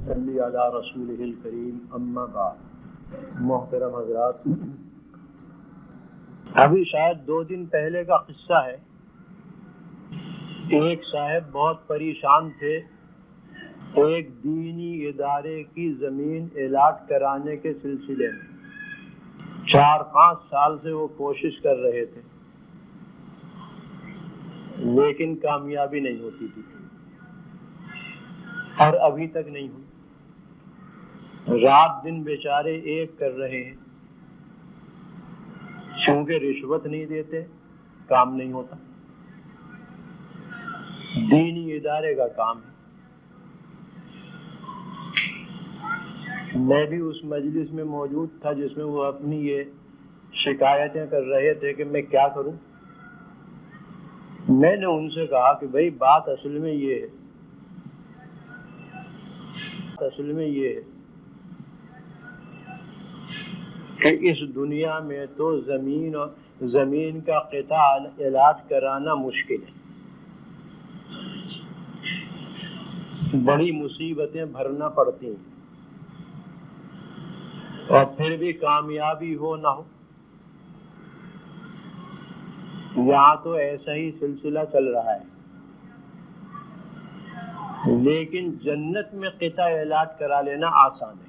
صلی علی رسول الکریم اما بعد. محترم حضرات، ابھی شاید 2 دن پہلے کا قصہ ہے. ایک صاحب بہت پریشان تھے. ایک دینی ادارے کی زمین الاٹ کرانے کے سلسلے میں 4-5 سال سے وہ کوشش کر رہے تھے، لیکن کامیابی نہیں ہوتی تھی اور ابھی تک نہیں ہوئی. رات دن بیچارے ایک کر رہے ہیں، چونکہ رشوت نہیں دیتے کام نہیں ہوتا. دینی ادارے کا کام ہے. میں بھی اس مجلس میں موجود تھا جس میں وہ اپنی یہ شکایتیں کر رہے تھے کہ میں کیا کروں. میں نے ان سے کہا کہ بھئی بات اصل میں یہ ہے کہ اس دنیا میں تو زمین کا قطع الاٹ کرانا مشکل ہے. بڑی مصیبتیں بھرنا پڑتی ہیں، اور پھر بھی کامیابی ہو نہ ہو. یہاں تو ایسا ہی سلسلہ چل رہا ہے. لیکن جنت میں قطع الاٹ کرا لینا آسان ہے.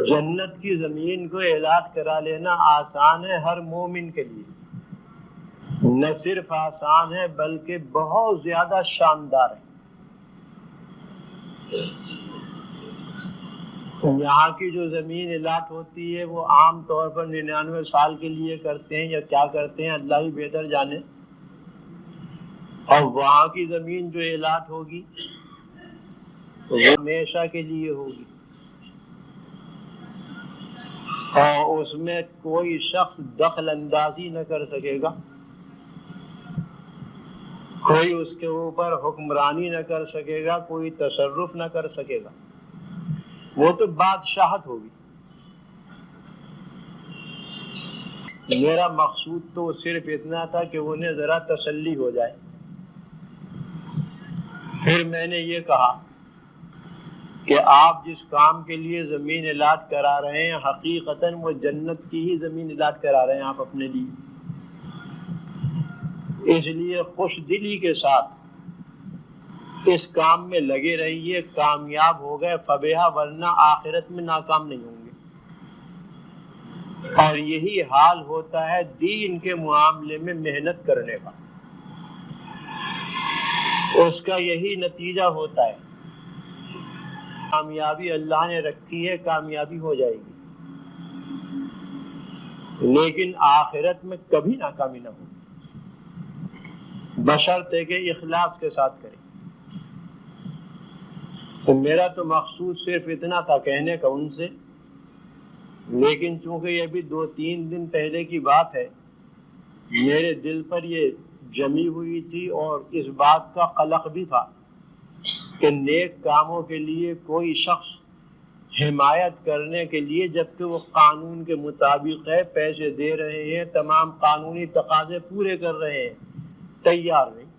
جنت کی زمین کو الاٹ کرا لینا آسان ہے ہر مومن کے لیے. نہ صرف آسان ہے بلکہ بہت زیادہ شاندار ہے. یہاں کی جو زمین الاٹ ہوتی ہے وہ عام طور پر 99 سال کے لیے کرتے ہیں یا کیا کرتے ہیں اللہ ہی بہتر جانے. اور وہاں کی زمین جو الاٹ ہوگی وہ ہمیشہ کے لیے ہوگی، اور اس میں کوئی شخص دخل اندازی نہ کر سکے گا، کوئی اس کے اوپر حکمرانی نہ کر سکے گا، کوئی تصرف نہ کر سکے گا. وہ تو بادشاہت ہوگی. میرا مقصود تو صرف اتنا تھا کہ انہیں ذرا تسلی ہو جائے. پھر میں نے یہ کہا کہ آپ جس کام کے لیے زمین الاٹ کرا رہے ہیں حقیقتاً وہ جنت کی ہی زمین الاٹ کرا رہے ہیں آپ اپنے لیے. اس لیے خوش دلی کے ساتھ اس کام میں لگے رہیے. کامیاب ہو گئے فبیہا، ورنہ آخرت میں ناکام نہیں ہوں گے. اور یہی حال ہوتا ہے دین کے معاملے میں محنت کرنے کا. اس کا یہی نتیجہ ہوتا ہے. کامیابی اللہ نے رکھی ہے، کامیابی ہو جائے گی، لیکن آخرت میں کبھی ناکامی نہ ہوگی، بشرطے کہ اخلاص کے ساتھ کریں. تو میرا تو مقصود صرف اتنا تھا کہنے کا ان سے، لیکن چونکہ یہ بھی 2-3 دن پہلے کی بات ہے، میرے دل پر یہ جمی ہوئی تھی اور اس بات کا قلق بھی تھا کہ نیک کاموں کے لیے کوئی شخص حمایت کرنے کے لیے جبکہ وہ قانون کے مطابق ہے، پیسے دے رہے ہیں، تمام قانونی تقاضے پورے کر رہے ہیں، تیار نہیں.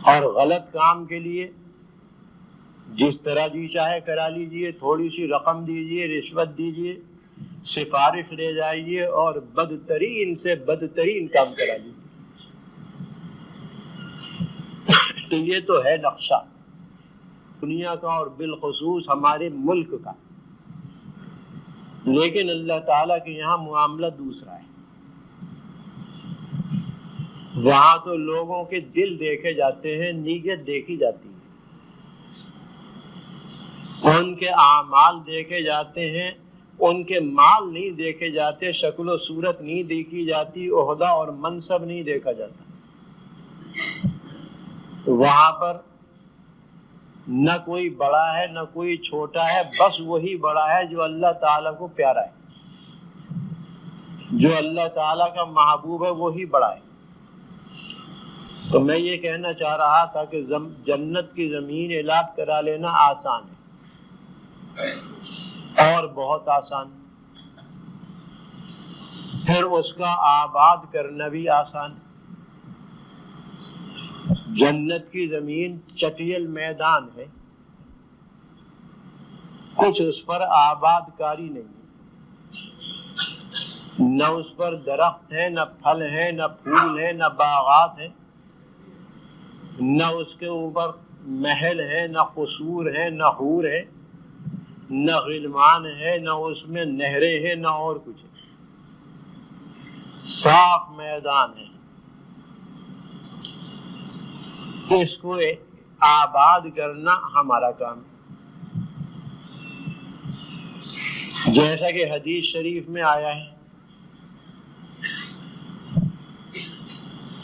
اور غلط کام کے لیے جس طرح جی چاہے کرا لیجئے، تھوڑی سی رقم دیجئے، رشوت دیجئے، سفارش لے جائیے اور بدترین سے بدترین کام کرا لیجئے. تو یہ تو ہے نقشہ دنیا کا اور بالخصوص ہمارے ملک کا. لیکن اللہ تعالیٰ کے یہاں معاملہ دوسرا ہے. وہاں تو لوگوں کے دل دیکھے جاتے ہیں، نیت دیکھی جاتی ہے، ان کے اعمال دیکھے جاتے ہیں، ان کے مال نہیں دیکھے جاتے، شکل و صورت نہیں دیکھی جاتی، عہدہ اور منصب نہیں دیکھا جاتا. وہاں پر نہ کوئی بڑا ہے نہ کوئی چھوٹا ہے، بس وہی بڑا ہے جو اللہ تعالیٰ کو پیارا ہے، جو اللہ تعالیٰ کا محبوب ہے وہی بڑا ہے. تو میں یہ کہنا چاہ رہا تھا کہ جنت کی زمین الاٹ کرا لینا آسان ہے، اور بہت آسان. پھر اس کا آباد کرنا بھی آسان. جنت کی زمین چٹیل میدان ہے، کچھ اس پر آباد کاری نہیں ہے، نہ اس پر درخت ہے، نہ پھل ہے، نہ پھول ہے، نہ باغات ہیں، نہ اس کے اوپر محل ہے، نہ قصور ہے، نہ حور ہے، نہ غلمان ہے، نہ اس میں نہریں ہیں، نہ اور کچھ ہے، صاف میدان ہے۔ اس کو آباد کرنا ہمارا کام ہے، جیسا کہ حدیث شریف میں آیا ہے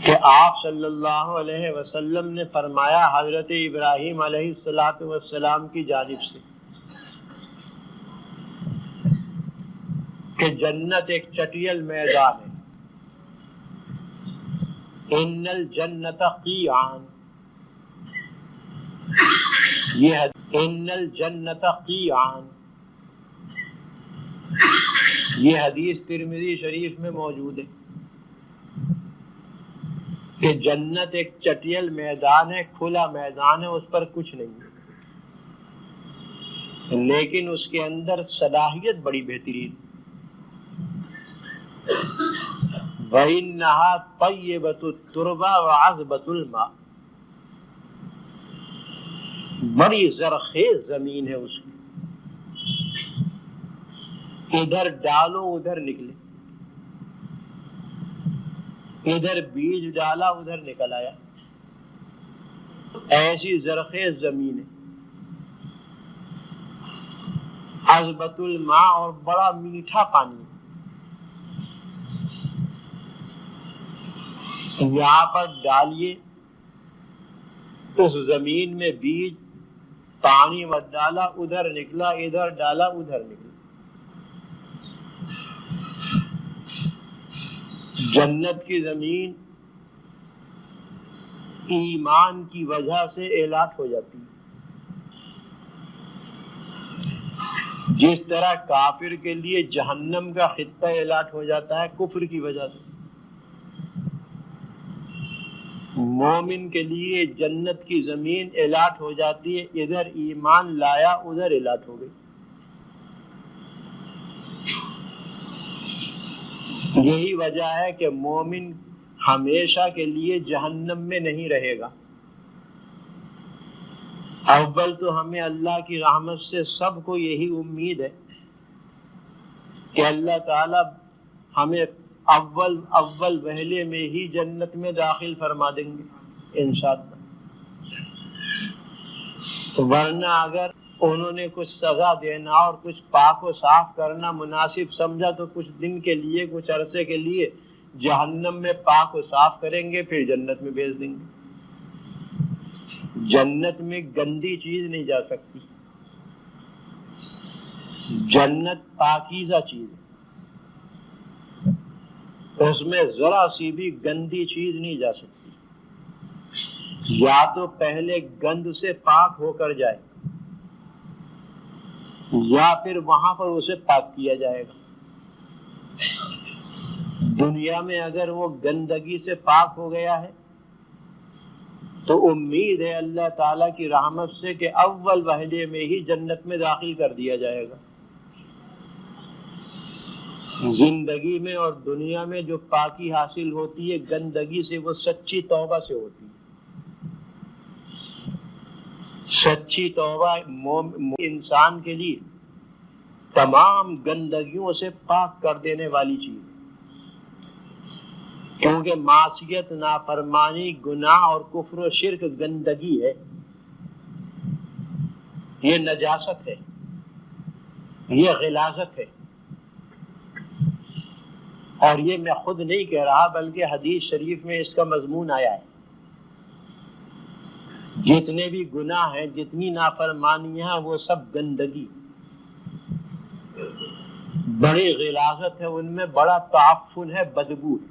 کہ آپ صلی اللہ علیہ وسلم نے فرمایا حضرت ابراہیم علیہ السلام کی جانب سے کہ جنت ایک چٹیل میدان ہے، ان الجنت قیعان، ان الجنت قیعان، یہ حدیث ترمذی شریف میں موجود ہے کہ جنت ایک چٹیل میدان ہے، کھلا میدان ہے، اس پر کچھ نہیں ہے، لیکن اس کے اندر صلاحیت بڑی بہترین، وَإِنَّهَا طَيِّبَةُ التُّرْبَةِ وَعَذْبَةُ الْمَاءِ، بڑی زرخیز زمین ہے اس کی، ادھر ڈالو ادھر نکلے، ادھر بیج ڈالا ادھر نکل آیا، ایسی زرخیز زمین ہے، عذبۃ الماء، اور بڑا میٹھا پانی ہے۔ یہاں پر ڈالیے اس زمین میں بیج، پانی مت ڈالا ادھر نکلا، ادھر ڈالا ادھر نکلا۔ جنت کی زمین ایمان کی وجہ سے الاٹ ہو جاتی ہے، جس طرح کافر کے لیے جہنم کا خطہ الاٹ ہو جاتا ہے کفر کی وجہ سے، مومن کے لیے جنت کی زمین الاٹ ہو جاتی ہے، ادھر ایمان لایا ادھر الاٹ ہو گئی۔ یہی وجہ ہے کہ مومن ہمیشہ کے لیے جہنم میں نہیں رہے گا۔ اول تو ہمیں اللہ کی رحمت سے سب کو یہی امید ہے کہ اللہ تعالی ہمیں اول وہلے میں ہی جنت میں داخل فرما دیں گے انشاءاللہ، ورنہ اگر انہوں نے کچھ سزا دینا اور کچھ پاک و صاف کرنا مناسب سمجھا تو کچھ دن کے لیے، کچھ عرصے کے لیے جہنم میں پاک و صاف کریں گے، پھر جنت میں بھیج دیں گے۔ جنت میں گندی چیز نہیں جا سکتی، جنت پاکیزہ چیز ہے، اس میں ذرا سی بھی گندی چیز نہیں جا سکتی، یا تو پہلے گند سے پاک ہو کر جائے یا پھر وہاں پر اسے پاک کیا جائے گا۔ دنیا میں اگر وہ گندگی سے پاک ہو گیا ہے تو امید ہے اللہ تعالیٰ کی رحمت سے کہ اول وہلے میں ہی جنت میں داخل کر دیا جائے گا۔ زندگی میں اور دنیا میں جو پاکی حاصل ہوتی ہے گندگی سے، وہ سچی توبہ سے ہوتی ہے۔ سچی توبہ انسان کے لیے تمام گندگیوں سے پاک کر دینے والی چیز ہے، کیونکہ معصیت، نافرمانی، گناہ اور کفر و شرک گندگی ہے، یہ نجاست ہے، یہ غلاظت ہے، اور یہ میں خود نہیں کہہ رہا بلکہ حدیث شریف میں اس کا مضمون آیا ہے۔ جتنے بھی گناہ ہیں، جتنی نافرمانیاں ہیں، وہ سب گندگی، بڑی غلاظت ہے ان میں، بڑا تعفن ہے، بدبو ہے،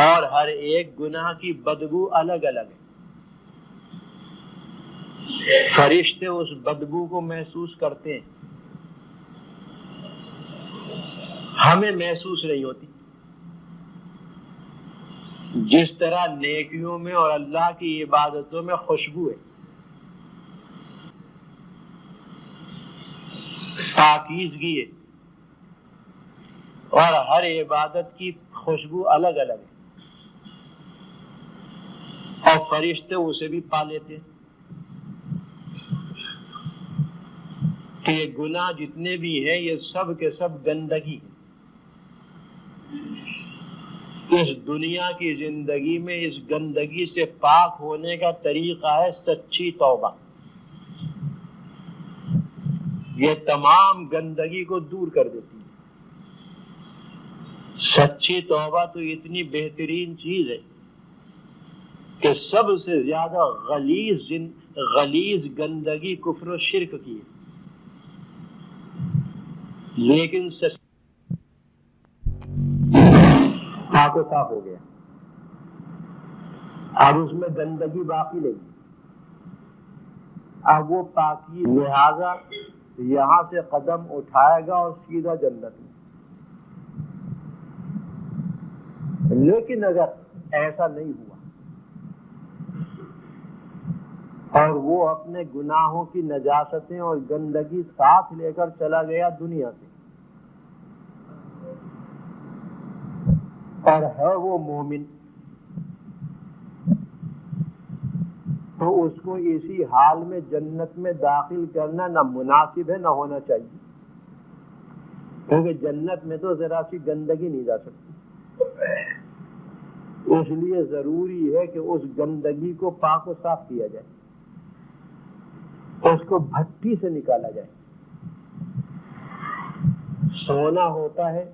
اور ہر ایک گناہ کی بدبو الگ الگ ہے۔ فرشتے اس بدبو کو محسوس کرتے ہیں، ہمیں محسوس نہیں ہوتی۔ جس طرح نیکیوں میں اور اللہ کی عبادتوں میں خوشبو ہے، پاکیزگی ہے، اور ہر عبادت کی خوشبو الگ الگ ہے، اور فرشتے اسے بھی پا لیتے ہیں کہ یہ گناہ جتنے بھی ہیں یہ سب کے سب گندگی ہے۔ اس دنیا کی زندگی میں اس گندگی سے پاک ہونے کا طریقہ ہے سچی توبہ۔ یہ تمام گندگی کو دور کر دیتی ہے۔ سچی توبہ تو اتنی بہترین چیز ہے کہ سب سے زیادہ غلیظ گندگی کفر و شرک کی ہے، لیکن پاک و صاف ہو گیا، اب اس میں گندگی باقی نہیں، اب وہ پاکی، لہذا یہاں سے قدم اٹھائے گا اور سیدھا جنت میں۔ لیکن اگر ایسا نہیں ہوا اور وہ اپنے گناہوں کی نجاستیں اور گندگی ساتھ لے کر چلا گیا دنیا سے، اور ہے وہ مومن، تو اس کو اسی حال میں جنت میں داخل کرنا نہ مناسب ہے نہ ہونا چاہیے، کیونکہ جنت میں تو ذرا سی گندگی نہیں جا سکتی۔ اس لیے ضروری ہے کہ اس گندگی کو پاک و صاف کیا جائے، اس کو بھٹی سے نکالا جائے۔ سونا ہوتا ہے،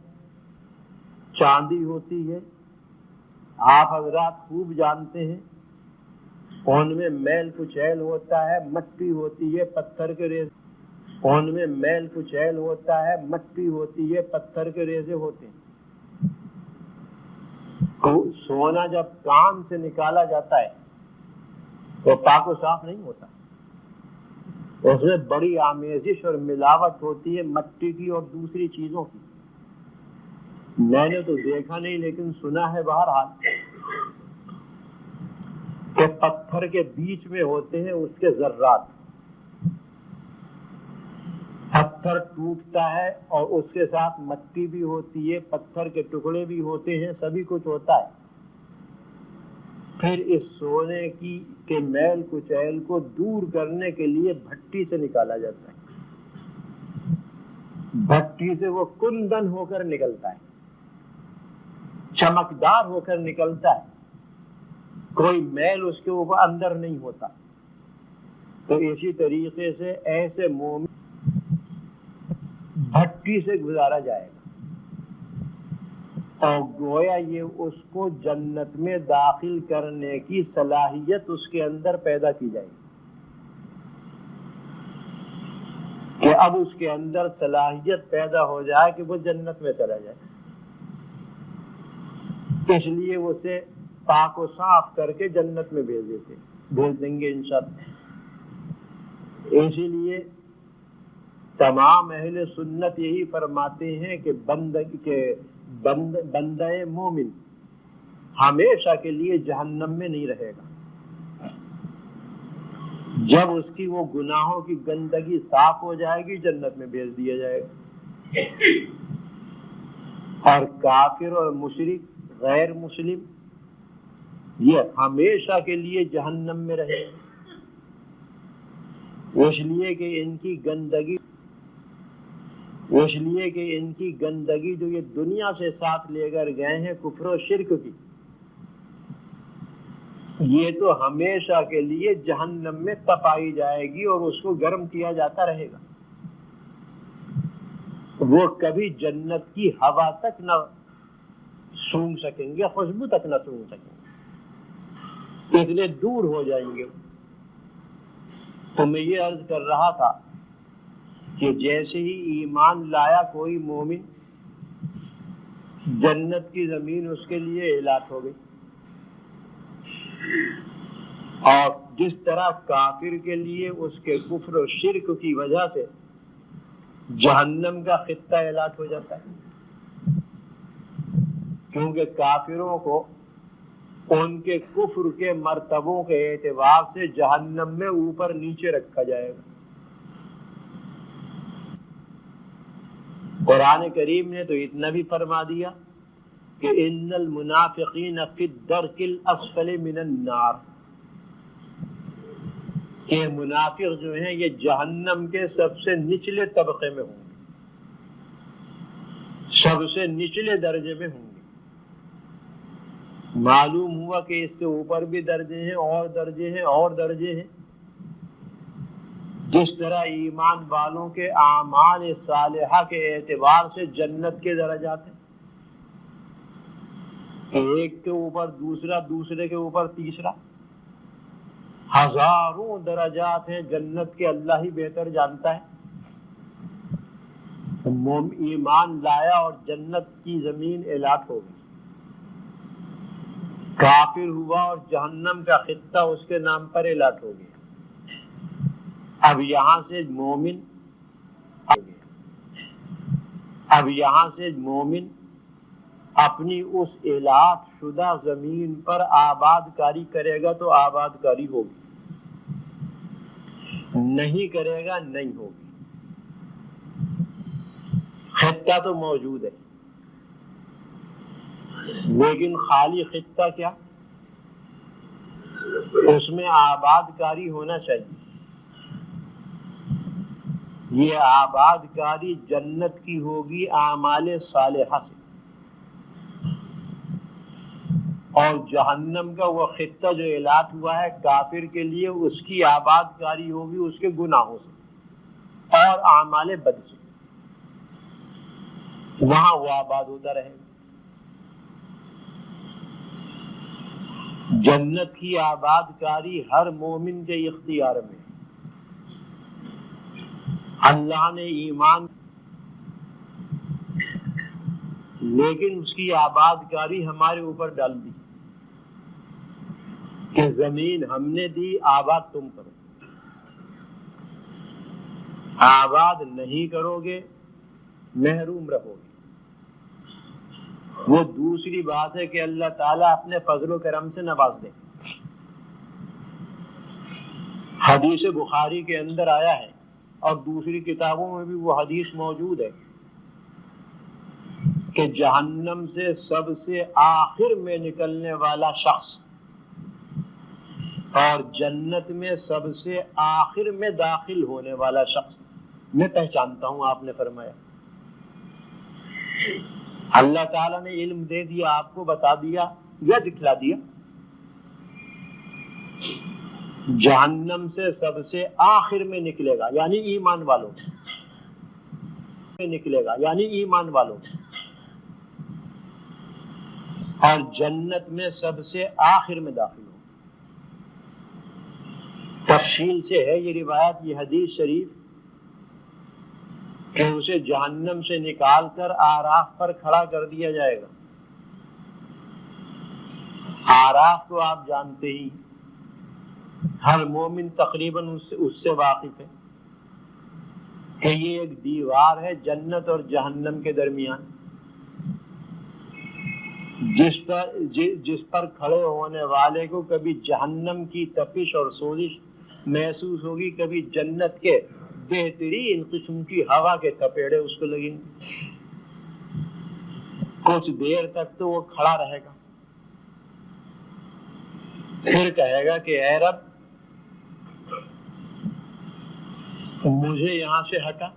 چاندی ہوتی ہے، آپ حضرات خوب جانتے ہیں، ان میں میل کچیل ہوتا ہے، مٹی ہوتی ہے، پتھر کے ریزے، ان میں میل کچیل ہوتا ہے، مٹی ہوتی ہے، پتھر کے ریزے ہوتے ہیں۔ سونا جب کان سے نکالا جاتا ہے تو پاک و صاف نہیں ہوتا، اس میں بڑی آمیزش اور ملاوٹ ہوتی ہے مٹی کی اور دوسری چیزوں کی۔ میں نے تو دیکھا نہیں لیکن سنا ہے بہرحال کہ پتھر کے بیچ میں ہوتے ہیں اس کے ذرات، پتھر ٹوٹتا ہے اور اس کے ساتھ مٹی بھی ہوتی ہے، پتھر کے ٹکڑے بھی ہوتے ہیں، سبھی کچھ ہوتا ہے۔ پھر اس سونے کے میل کچیل کو دور کرنے کے لیے بھٹی سے نکالا جاتا ہے، بھٹی سے وہ کندن ہو کر نکلتا ہے، چمکدار ہو کر نکلتا ہے، کوئی میل اس کے اوپر اندر نہیں ہوتا۔ تو اسی طریقے سے ایسے مومن بھٹی سے گزارا جائے گا اور گویا یہ اس کو جنت میں داخل کرنے کی صلاحیت اس کے اندر پیدا کی جائے گی، کہ اب اس کے اندر صلاحیت پیدا ہو جائے کہ وہ جنت میں چلا جائے۔ اس لیے اسے پاک و صاف کر کے جنت میں بھیج دیں گے انشاءاللہ۔ اسی لیے تمام اہل سنت یہی فرماتے ہیں کہ بندہ مومن ہمیشہ کے لیے جہنم میں نہیں رہے گا، جب اس کی وہ گناہوں کی گندگی صاف ہو جائے گی جنت میں بھیج دیا جائے گا۔ اور کافر اور مشرک غیر مسلم یہ ہمیشہ کے لیے جہنم میں رہے گا، اس لیے کہ ان کی گندگی جو یہ دنیا سے ساتھ لے کر گئے ہیں کفر و شرک کی، یہ تو ہمیشہ کے لیے جہنم میں تپائی جائے گی اور اس کو گرم کیا جاتا رہے گا، وہ کبھی جنت کی ہوا تک نہ سونگھ سکیں گے، خوشبو تک نہ سونگھ سکیں گے، اتنے دور ہو جائیں گے۔ تو میں یہ عرض کر رہا تھا کہ جیسے ہی ایمان لایا کوئی مومن، جنت کی زمین اس کے لیے اعلان ہو گئی، اور جس طرح کافر کے لیے اس کے کفر و شرک کی وجہ سے جہنم کا خطہ اعلان ہو جاتا ہے، کیونکہ کافروں کو ان کے کفر کے مرتبوں کے اعتبار سے جہنم میں اوپر نیچے رکھا جائے گا۔ قرآن کریم نے تو اتنا بھی فرما دیا کہ ان المنافقین فی الدرک الاسفل من النار، کہ منافق جو ہیں یہ جہنم کے سب سے نچلے طبقے میں ہوں گے، سب سے نچلے درجے میں ہوں گے۔ معلوم ہوا کہ اس سے اوپر بھی درجے ہیں اور درجے ہیں اور درجے ہیں۔ جس طرح ایمان والوں کے اعمال صالحہ کے اعتبار سے جنت کے درجات ہیں، ایک کے اوپر دوسرا، دوسرے کے اوپر تیسرا، ہزاروں درجات ہیں جنت کے، اللہ ہی بہتر جانتا ہے۔ ایمان لایا اور جنت کی زمین الاٹ ہو گئی، کافر ہوا اور جہنم کا خطہ اس کے نام پر الاٹ ہو گیا۔ اب یہاں سے مومن اپنی اس الاٹ شدہ زمین پر آباد کاری کرے گا تو آباد کاری ہوگی، نہیں کرے گا نہیں ہوگی۔ خطہ تو موجود ہے لیکن خالی خطہ کیا، اس میں آباد کاری ہونا چاہیے۔ یہ آباد کاری جنت کی ہوگی اعمال صالحہ سے، اور جہنم کا وہ خطہ جو الاٹ ہوا ہے کافر کے لیے، اس کی آباد کاری ہوگی اس کے گناہوں سے اور اعمال بد سے، وہاں وہ آباد ہوتا رہے گا۔ جنت کی آباد کاری ہر مومن کے اختیار میں، اللہ نے ایمان، لیکن اس کی آباد کاری ہمارے اوپر ڈال دی کہ زمین ہم نے دی، آباد تم کرو۔ آباد نہیں کرو گے محروم رہو گے۔ وہ دوسری بات ہے کہ اللہ تعالیٰ اپنے فضل و کرم سے نواز دے۔ حدیث بخاری کے اندر آیا ہے اور دوسری کتابوں میں بھی وہ حدیث موجود ہے کہ جہنم سے سب سے آخر میں نکلنے والا شخص اور جنت میں سب سے آخر میں داخل ہونے والا شخص میں پہچانتا ہوں، آپ نے فرمایا۔ اللہ تعالیٰ نے علم دے دیا، آپ کو بتا دیا یا دکھلا دیا۔ جہنم سے سب سے آخر میں نکلے گا یعنی ایمان والوں میں نکلے گا یعنی ایمان والوں میں، اور جنت میں سب سے آخر میں داخل ہو۔ تفصیل سے ہے یہ روایت، یہ حدیث شریف، کہ اسے جہنم سے نکال کر آراف پر کھڑا کر دیا جائے گا۔ آراف کو آپ جانتے ہی، ہر مومن تقریباً اس سے واقف ہے کہ یہ ایک دیوار ہے جنت اور جہنم کے درمیان، جس پر کھڑے ہونے والے کو کبھی جہنم کی تپش اور سوزش محسوس ہوگی، کبھی جنت کے بہترین قسم کی ہوا کے تپیڑے اس کو لگیں گے۔ کچھ دیر تک تو وہ کھڑا رہے گا، پھر کہے گا کہ اے رب مجھے یہاں سے ہٹا،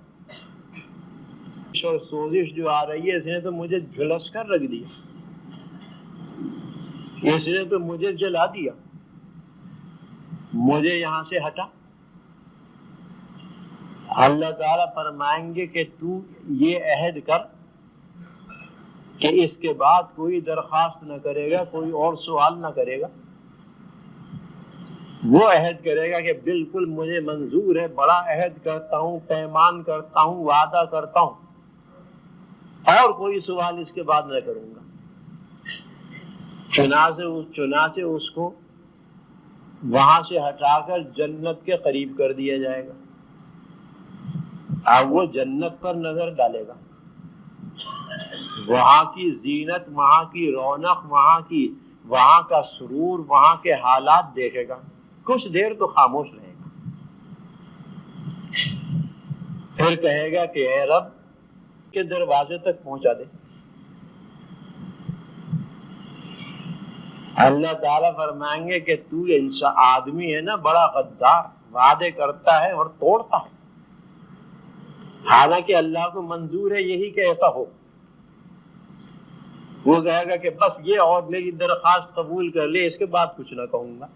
اور سوزش جو آ رہی ہے اس نے تو مجھے جھلس کر رکھ دیا، اس نے تو مجھے جلا دیا، مجھے یہاں سے ہٹا۔ اللہ تعالیٰ فرمائیں گے کہ تو یہ عہد کر کہ اس کے بعد کوئی درخواست نہ کرے گا، کوئی اور سوال نہ کرے گا۔ وہ عہد کرے گا کہ بالکل مجھے منظور ہے، بڑا عہد کرتا ہوں، پیمان کرتا ہوں، وعدہ کرتا ہوں، اور کوئی سوال اس کے بعد نہ کروں گا۔ چنانچہ اس کو وہاں سے ہٹا کر جنت کے قریب کر دیا جائے گا۔ اب وہ جنت پر نظر ڈالے گا، وہاں کی زینت، وہاں کی رونق، وہاں کی وہاں کا سرور، وہاں کے حالات دیکھے گا، کچھ دیر تو خاموش رہے گا، پھر کہے گا کہ اے رب کے دروازے تک پہنچا دے۔ اللہ تعالیٰ فرمائیں گے کہ تو انسان آدمی ہے نا، بڑا غدار، وعدے کرتا ہے اور توڑتا ہے، حالانکہ اللہ کو منظور ہے یہی کہ ایسا ہو۔ وہ کہے گا کہ بس یہ اور میری درخواست قبول کر لے، اس کے بعد کچھ نہ کہوں گا۔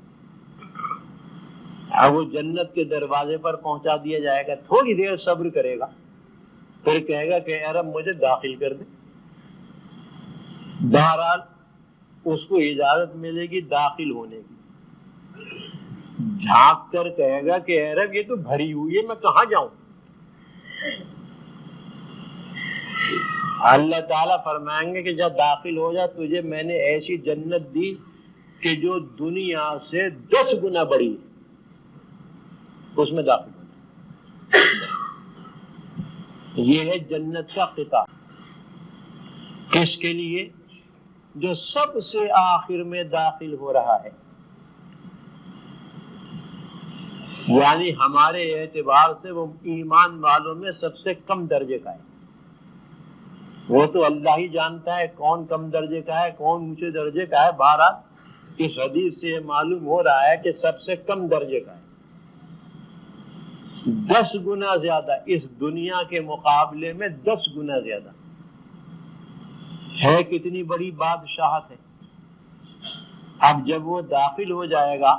اب وہ جنت کے دروازے پر پہنچا دیا جائے گا، تھوڑی دیر صبر کرے گا، پھر کہے گا کہ اے رب مجھے داخل کر دے۔ بہرحال اس کو اجازت ملے گی داخل ہونے کی، جھانک کر کہے گا کہ اے رب یہ تو بھری ہوئی ہے، میں کہاں جاؤں؟ اللہ تعالیٰ فرمائیں گے کہ جب داخل ہو جا، تجھے میں نے ایسی جنت دی کہ جو دنیا سے 10 گنا بڑی ہے، اس میں داخل ہو جا۔ یہ ہے جنت کا خطاب، کس کے لیے؟ جو سب سے آخر میں داخل ہو رہا ہے، یعنی ہمارے اعتبار سے وہ ایمان والوں میں سب سے کم درجے کا ہے۔ وہ تو اللہ ہی جانتا ہے کون کم درجے کا ہے، کون اونچے درجے کا ہے۔ بہرحال اس حدیث سے معلوم ہو رہا ہے کہ سب سے کم درجے کا ہے، 10 گنا زیادہ، اس دنیا کے مقابلے میں 10 گنا زیادہ ہے۔ کتنی بڑی بادشاہت ہے۔ اب جب وہ داخل ہو جائے گا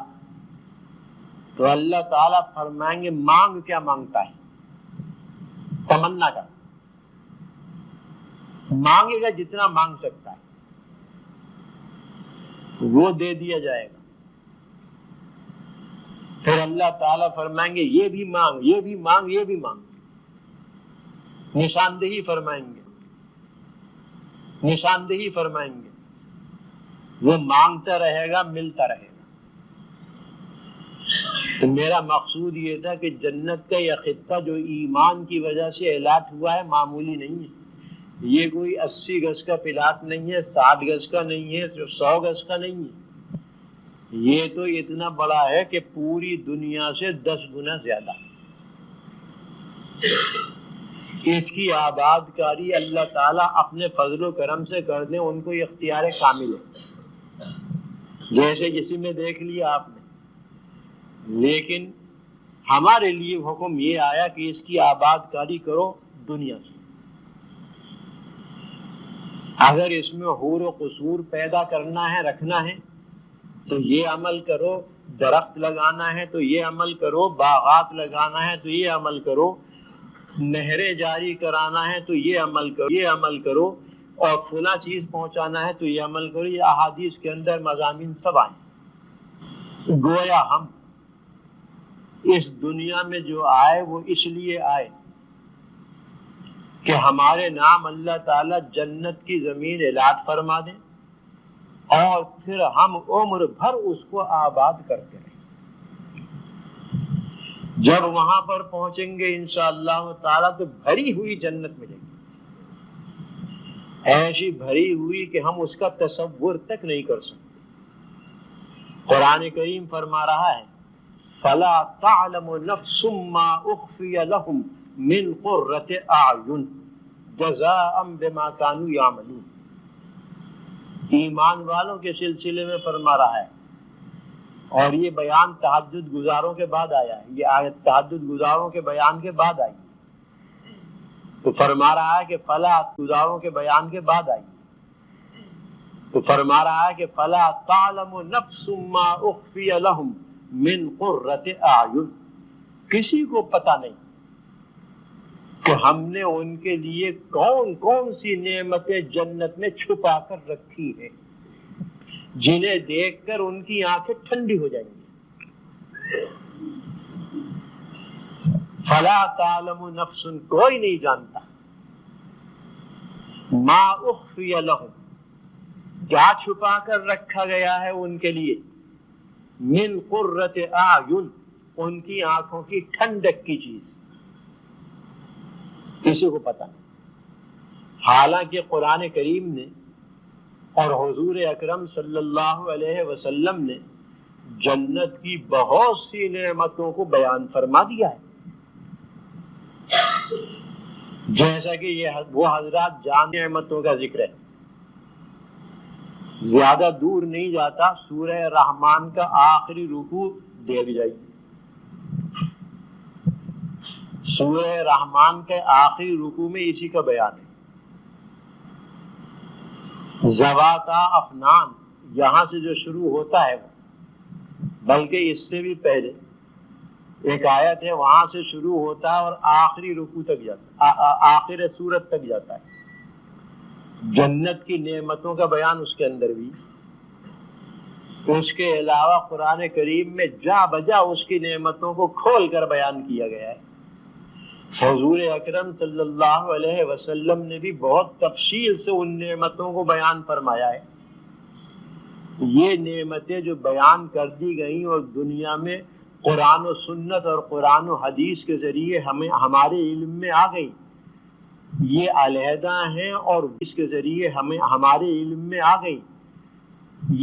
تو اللہ تعالیٰ فرمائیں گے مانگ کیا مانگتا ہے؟ تمنا کا مانگے گا، جتنا مانگ سکتا ہے وہ دے دیا جائے گا۔ پھر اللہ تعالیٰ فرمائیں گے یہ بھی مانگ، یہ بھی مانگ، یہ بھی مانگ، نشاندہی فرمائیں گے، نشاندہی فرمائیں گے۔ وہ مانگتا رہے گا، ملتا رہے گا۔ تو میرا مقصود یہ تھا کہ جنت کا یہ خطہ جو ایمان کی وجہ سے الاٹ ہوا ہے، معمولی نہیں ہے۔ یہ کوئی 80 گز کا پلاٹ نہیں ہے، 60 گز کا نہیں ہے، 100 گز کا نہیں ہے۔ یہ تو اتنا بڑا ہے کہ پوری دنیا سے 10 گنا زیادہ۔ اس کی آباد کاری اللہ تعالیٰ اپنے فضل و کرم سے کر دیں، ان کو اختیار کامل ہے، جیسے کسی میں دیکھ لیا آپ نے۔ لیکن ہمارے لیے حکم یہ آیا کہ اس کی آباد کاری کرو دنیا سے۔ اگر اس میں حور و قصور پیدا کرنا ہے، رکھنا ہے، تو یہ عمل کرو۔ درخت لگانا ہے تو یہ عمل کرو، باغات لگانا ہے تو یہ عمل کرو، نہریں جاری کرانا ہے تو یہ عمل کرو، یہ عمل کرو، اور فلاں چیز پہنچانا ہے تو یہ عمل کرو۔ یہ احادیث کے اندر مضامین سب آئے۔ گویا ہم اس دنیا میں جو آئے وہ اس لیے آئے کہ ہمارے نام اللہ تعالیٰ جنت کی زمین الاٹ فرما دیں، اور پھر ہم عمر بھر اس کو آباد کرتے رہیں۔ جب وہاں پر پہنچیں گے انشاءاللہ تعالیٰ تو بھری ہوئی جنت ملے گی، ایسی بھری ہوئی کہ ہم اس کا تصور تک نہیں کر سکتے۔ قرآن کریم فرما رہا ہے فَلَا تَعْلَمُ نَفْسٌ مَّا أُخْفِيَ لَهُم مِّن قُرَّةِ أَعْيُنٍ جَزَاءً بِمَا كَانُوا يَعْمَلُونَ۔ ایمان والوں کے سلسلے میں فرما رہا ہے، اور یہ بیان تہجد گزاروں کے بعد آیا ہے، یہ آیت تہجد گزاروں کے بیان کے بعد آئی ہے۔ تو فرما رہا ہے کہ فلا گزاروں کے بیان کے بعد آئی ہے، تو فرما رہا ہے کہ فلا تعلم نفس ما اخفی لهم من قرۃ اعین، کسی کو پتہ نہیں کہ ہم نے ان کے لیے کون کون سی نعمتیں جنت میں چھپا کر رکھی ہیں، جنہیں دیکھ کر ان کی آنکھیں ٹھنڈی ہو جائیں گی۔ فلا تعلم نفس، کوئی نہیں جانتا، ما اخفی لهم، کیا چھپا کر رکھا گیا ہے ان کے لیے، من قرۃ اعین، ان کی آنکھوں کی ٹھنڈک کی چیز، کسی کو پتہ نہیں۔ حالانکہ قرآن کریم نے اور حضور اکرم صلی اللہ علیہ وسلم نے جنت کی بہت سی نعمتوں کو بیان فرما دیا ہے، جیسا کہ وہ حضرات جان نعمتوں کا ذکر ہے۔ زیادہ دور نہیں جاتا، سورہ رحمان کا آخری رکوع دیکھ جائیے، سورہ رحمان کے آخری رکوع میں اسی کا بیان ہے۔ ذواتا افنان یہاں سے جو شروع ہوتا ہے، بلکہ اس سے بھی پہلے ایک آیت ہے، وہاں سے شروع ہوتا ہے اور آخری رکوع تک جاتا ہے، آخر سورت تک جاتا ہے۔ جنت کی نعمتوں کا بیان اس کے اندر بھی، اس کے علاوہ قرآن کریم میں جا بجا اس کی نعمتوں کو کھول کر بیان کیا گیا ہے۔ حضور اکرم صلی اللہ علیہ وسلم نے بھی بہت تفصیل سے ان نعمتوں کو بیان فرمایا ہے۔ یہ نعمتیں جو بیان کر دی گئیں اور دنیا میں قرآن و سنت اور قرآن و حدیث کے ذریعے ہمارے علم میں آ گئی، یہ علیحدہ ہیں، اور اس کے ذریعے ہمارے علم میں آ گئی،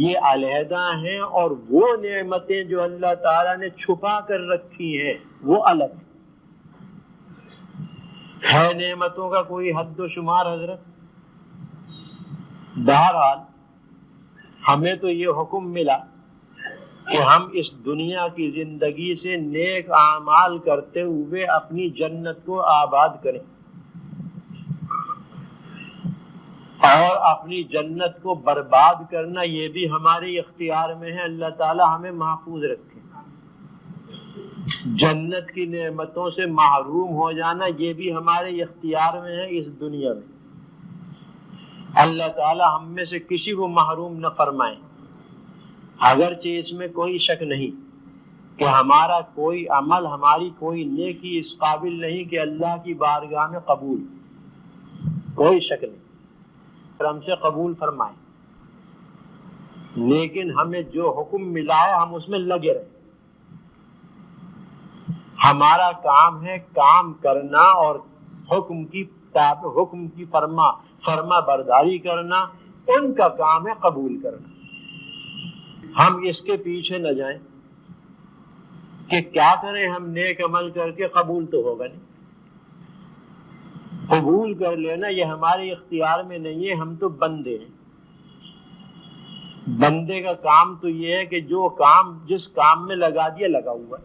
یہ علیحدہ ہیں، اور وہ نعمتیں جو اللہ تعالیٰ نے چھپا کر رکھی ہیں وہ الگ ہے نعمتوں کا کوئی حد و شمار حضرت؟ بہرحال ہمیں تو یہ حکم ملا کہ ہم اس دنیا کی زندگی سے نیک اعمال کرتے ہوئے اپنی جنت کو آباد کریں، اور اپنی جنت کو برباد کرنا یہ بھی ہمارے اختیار میں ہے۔ اللہ تعالی ہمیں محفوظ رکھے۔ جنت کی نعمتوں سے محروم ہو جانا یہ بھی ہمارے اختیار میں ہے اس دنیا میں۔ اللہ تعالی ہم میں سے کسی کو محروم نہ فرمائے، اگرچہ اس میں کوئی شک نہیں کہ ہمارا کوئی عمل، ہماری کوئی نیکی اس قابل نہیں کہ اللہ کی بارگاہ میں قبول، کوئی شک نہیں، ہم سے قبول فرمائے، لیکن ہمیں جو حکم ملا ہے ہم اس میں لگے رہیں۔ ہمارا کام ہے کام کرنا اور حکم کی فرما برداری کرنا، ان کا کام ہے قبول کرنا۔ ہم اس کے پیچھے نہ جائیں کہ کیا کریں، ہم نیک عمل کر کے قبول تو ہوگا نہیں، قبول کر لینا یہ ہمارے اختیار میں نہیں ہے، ہم تو بندے ہیں۔ بندے کا کام تو یہ ہے کہ جو کام جس کام میں لگا دیا لگا ہوا ہے،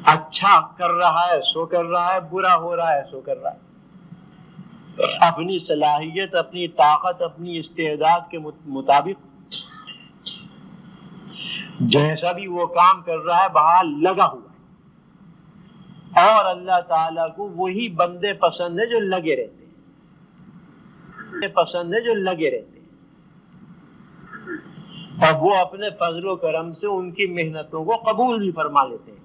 اچھا کر رہا ہے سو کر رہا ہے، برا ہو رہا ہے سو کر رہا ہے، اپنی صلاحیت، اپنی طاقت، اپنی استعداد کے مطابق جیسا بھی وہ کام کر رہا ہے بہرحال لگا ہوا ہے۔ اور اللہ تعالیٰ کو وہی بندے پسند ہے جو لگے رہتے ہیں، پسند ہے جو لگے رہتے ہیں، اور وہ اپنے فضل و کرم سے ان کی محنتوں کو قبول بھی فرما لیتے ہیں۔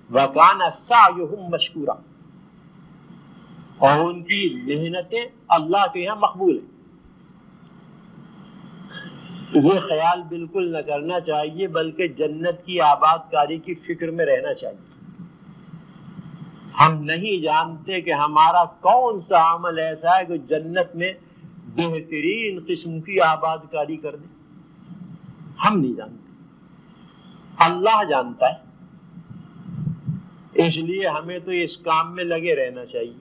وَكَانَ سَعْيُهُمْ مَشْكُورًا، اور ان کی محنتیں اللہ کے یہاں مقبول ہیں۔ یہ خیال بالکل نہ کرنا چاہیے، بلکہ جنت کی آباد کاری کی فکر میں رہنا چاہیے۔ ہم نہیں جانتے کہ ہمارا کون سا عمل ایسا ہے کہ جنت میں بہترین قسم کی آباد کاری کر دے، ہم نہیں جانتے، اللہ جانتا ہے۔ اس لیے ہمیں تو اس کام میں لگے رہنا چاہیے۔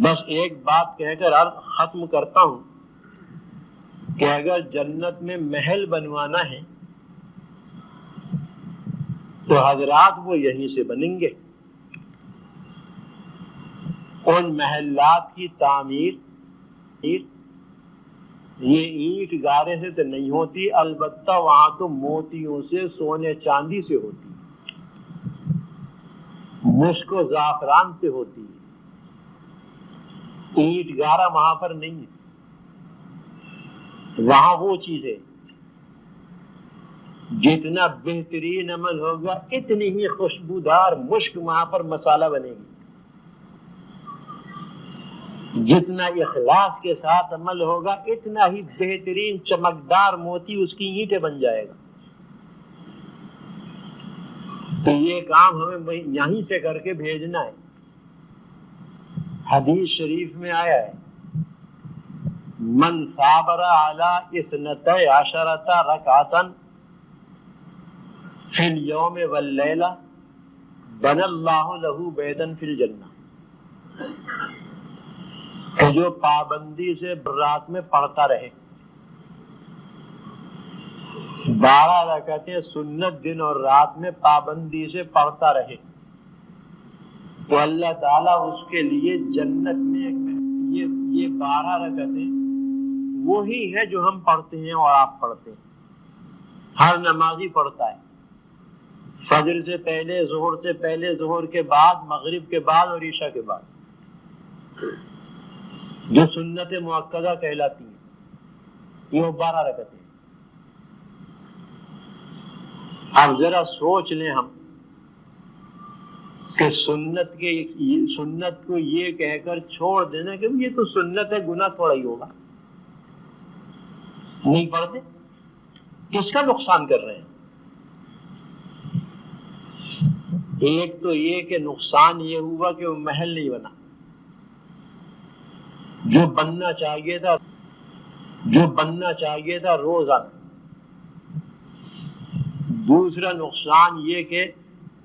بس ایک بات کہہ کر ختم کرتا ہوں کہ اگر جنت میں محل بنوانا ہے تو حضرات وہ یہیں سے بنیں گے۔ ان محلات کی تعمیر یہ اینٹ گارے سے تو نہیں ہوتی، البتہ وہاں تو موتیوں سے، سونے چاندی سے ہوتی، مشک و زعفران سے ہوتی ہے، اینٹ گارا وہاں پر نہیں ہے۔ وہاں وہ چیزیں جتنا بہترین عمل ہوگا اتنی ہی خوشبودار مشک وہاں پر مسالہ بنے گی، جتنا اخلاص کے ساتھ عمل ہوگا اتنا ہی بہترین چمکدار موتی اس کی اینٹیں بن جائے گا۔ تو یہ کام ہمیں یہیں سے کر کے بھیجنا ہے۔ حدیث شریف میں آیا ہے من صابر علی 12 رکعتا فی اليوم واللیلہ بنى اللہ لہ بیتا فی الجنہ، کہ جو پابندی سے رات میں پڑھتا رہے 12 رکعتیں سنت دن اور رات میں پابندی سے پڑھتا رہے، تو اللہ تعالیٰ اس کے لیے جنت میں یہ 12 رکعتیں وہی ہے جو ہم پڑھتے ہیں اور آپ پڑھتے ہیں، ہر نمازی پڑھتا ہے، فجر سے پہلے، ظہر سے پہلے، ظہر کے بعد، مغرب کے بعد اور عشاء کے بعد، جو سنت مؤکدہ کہلاتی ہیں، یہ 12 رکعتیں۔ اب ذرا سوچ لیں ہم کہ سنت کو یہ کہہ کر چھوڑ دینا کہ یہ تو سنت ہے، گناہ تھوڑا ہی ہوگا، نہیں پڑھتے، کس کا نقصان کر رہے ہیں؟ ایک تو یہ کہ نقصان یہ ہوا کہ وہ محل نہیں بنا جو بننا چاہیے تھا روزانہ۔ دوسرا نقصان یہ کہ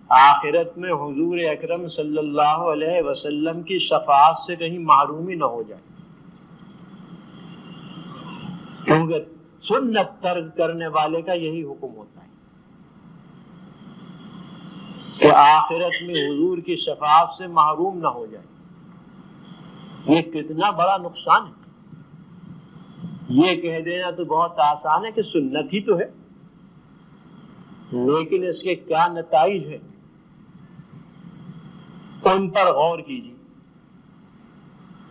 آخرت میں حضور اکرم صلی اللہ علیہ وسلم کی شفاعت سے کہیں محرومی نہ ہو جائے، کیونکہ سنت ترک کرنے والے کا یہی حکم ہوتا ہے کہ آخرت میں حضور کی شفاعت سے محروم نہ ہو جائے۔ یہ کتنا بڑا نقصان ہے۔ یہ کہہ دینا تو بہت آسان ہے کہ سنت ہی تو ہے، لیکن اس کے کیا نتائج ہیں ان پر غور کیجیے۔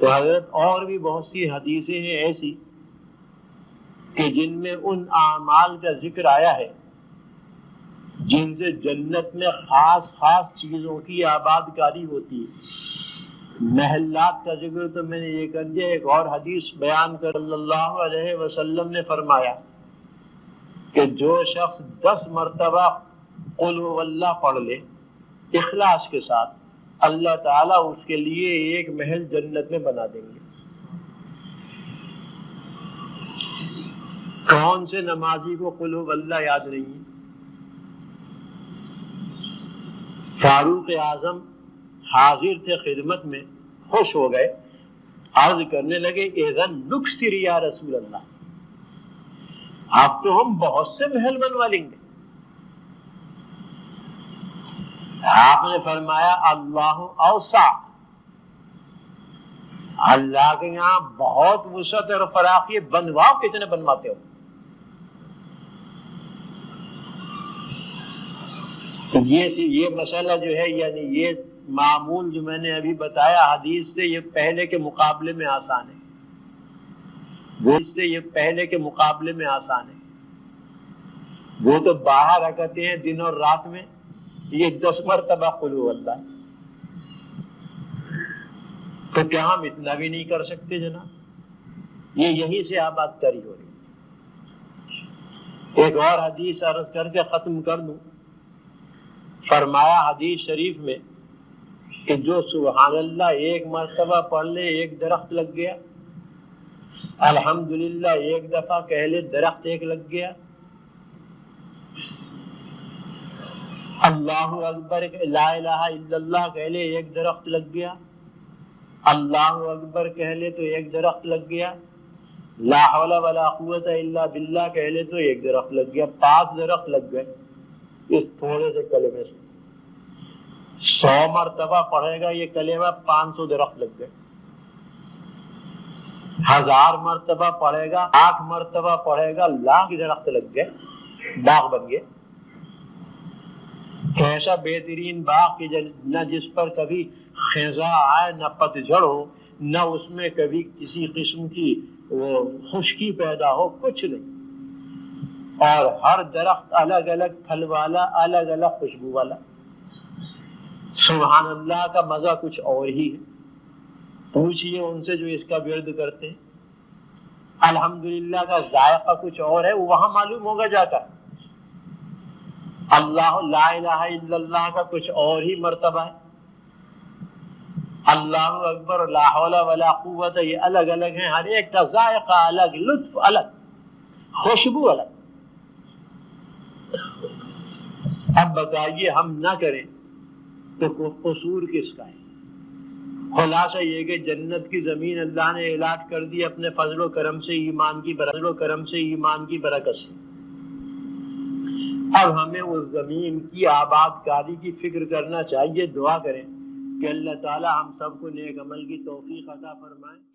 تو حضرت اور بھی بہت سی حدیثیں ہیں ایسی کہ جن میں ان اعمال کا ذکر آیا ہے جن سے جنت میں خاص چیزوں کی آباد کاری ہوتی ہے۔ محلات کا ذکر تو میں نے یہ کر دیا، ایک اور حدیث بیان کر صلی اللہ علیہ وسلم نے فرمایا کہ جو شخص 10 مرتبہ قل هو اللہ پڑھ لے اخلاص کے ساتھ، اللہ تعالیٰ اس کے لیے ایک محل جنت میں بنا دیں گے۔ کون سے نمازی کو قل هو اللہ یاد نہیں ہے؟ فاروق اعظم حاضر تھے خدمت میں، خوش ہو گئے، عرض کرنے لگے اذن نکثر یا رسول اللہ، اب تو ہم بہت سے محل بنوا لیں گے۔ آپ نے فرمایا اللہ اوسع، اللہ کے یہاں بہت وسعت اور فراخی، بنواؤ، کتنے بنواتے ہو؟ یہ مسئلہ جو ہے، یعنی یہ معمول جو میں نے ابھی بتایا حدیث سے، یہ پہلے کے مقابلے میں آسان ہے، وہ تو 12 رکعتیں ہیں دن اور رات میں، یہ 10 مرتبہ قل هو اللہ، تو کیا ہم اتنا بھی نہیں کر سکتے جناب؟ یہ یہیں سے آباد کاری ہو رہی۔ ایک اور حدیث عرض کر کے ختم کر دوں۔ فرمایا حدیث شریف میں کہ جو سبحان اللہ ایک مرتبہ پڑھ لے ایک درخت لگ گیا، الحمدللہ ایک دفعہ کہہ لے درخت ایک لگ گیا، اللہ اکبر لا الہ الا اللہ کہہ لے ایک درخت لگ گیا، اللہ اکبر کہہ لے تو ایک درخت لگ گیا، لا حول ولا قوت الا باللہ کہہ لے تو ایک درخت لگ گیا، 5 درخت لگ گئے اس تھوڑے سے کلمے سے۔ 100 مرتبہ پڑھے گا یہ کلمہ، 500 درخت لگ گئے۔ 1000 مرتبہ پڑھے گا، 8 مرتبہ پڑھے گا، لاکھ درخت لگ گئے، باغ بن گئے۔ ایسا بہترین باغ کہ نہ جس پر کبھی خزاں آئے، نہ پتجھڑ ہو، نہ اس میں کبھی کسی قسم کی خشکی پیدا ہو، کچھ نہیں، اور ہر درخت الگ الگ پھل والا، الگ الگ خوشبو والا۔ سبحان اللہ کا مزہ کچھ اور ہی ہے، پوچھئے ان سے جو اس کا ورد کرتے ہیں۔ الحمدللہ کا ذائقہ کچھ اور ہے، وہاں معلوم ہوگا جا کر۔ اللہ لا الہ الا اللہ کا کچھ اور ہی مرتبہ ہے، اللہ اکبر، لا حول ولا قوت، یہ الگ الگ ہیں، ہر ایک کا ذائقہ الگ، لطف الگ، خوشبو الگ۔ اب بتائیے ہم نہ کریں تو قصور کس کا ہے؟ خلاصہ یہ کہ جنت کی زمین اللہ نے اعلان کر دی اپنے فضل و کرم سے، ایمان کی برکت سے۔ اب ہمیں اس زمین کی آباد کاری کی فکر کرنا چاہیے، دعا کریں کہ اللہ تعالی ہم سب کو نیک عمل کی توفیق عطا فرمائے۔